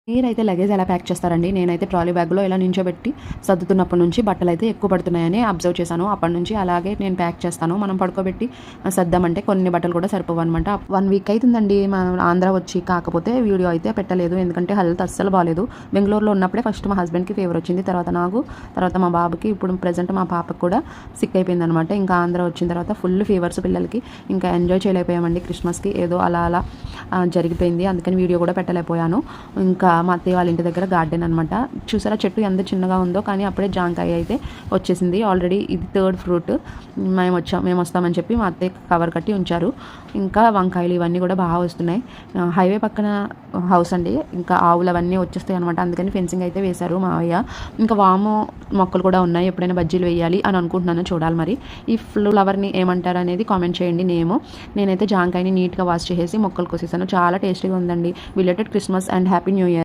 మీరైతే లగేజ్ ఎలా ప్యాక్ చేస్తారండి? నేనైతే ట్రాలీ బ్యాగ్‌లో ఇలా నించోబెట్టి సర్దుతున్నప్పటి నుంచి బట్టలైతే ఎక్కువ పడుతున్నాయని అబ్జర్వ్ చేశాను. అప్పటి నుంచి అలాగే నేను ప్యాక్ చేస్తాను. మనం పడుకోబెట్టి సర్దామంటే కొన్ని బట్టలు కూడా సరిపోవన్నమాట. 1 వీక్ అయితుందండి మనం ఆంధ్ర వచ్చి. కాకపోతే వీడియో అయితే పెట్టలేదు. ఎందుకంటే హెల్త్ అస్సలు బాలేదు. బెంగుళూరులో ఉన్నప్పుడే ఫస్ట్ మా హస్బెండ్‌కి ఫీవర్ వచ్చింది. తర్వాత నాకు, తర్వాత మా బాబుకి, ఇప్పుడు ప్రెజెంట్ మా పాపకి కూడా సిక్ అయిపోయిందనమాట. ఇంకా ఆంధ్ర వచ్చిన తర్వాత ఫుల్ ఫీవర్స్ పిల్లలకి. ఇంకా ఎంజాయ్ చేయలేకపోయామండి క్రిస్మస్‌కి. ఏదో అలా అలా జరిగిపోయింది. అందుకని వీడియో కూడా పెట్టలేకపోయాను. ఇంకా మా అత్తయ్య వాళ్ళ ఇంటి దగ్గర గార్డెన్ అనమాట. చూసారా చెట్టు ఎంత చిన్నగా ఉందో, కానీ అప్పుడే జాంకాయ అయితే వచ్చేసింది. ఆల్రెడీ ఇది 3rd ఫ్రూట్. మేము వస్తామని చెప్పి మా అత్తయ్య కవర్ కట్టి ఉంచారు. ఇంకా వంకాయలు ఇవన్నీ కూడా బాగా వస్తున్నాయి. హైవే పక్కన హౌస్ అండి. ఇంకా ఆవులు అవన్నీ వచ్చేస్తాయి అనమాట. అందుకని ఫెన్సింగ్ అయితే వేశారు మావయ్య. ఇంకా వాము మొక్కలు కూడా ఉన్నాయి. ఎప్పుడైనా బజ్జీలు వేయాలి అని అనుకుంటున్నాను. చూడాలి మరి. ఈ ఫ్లవర్ని ఏమంటారు అనేది కామెంట్ చేయండి. నేనైతే జాంకాయని నీట్గా వాష్ చేసేసి మొక్కలు కోసేసాను. చాలా టేస్టీగా ఉందండి. Belated Christmas and happy new year.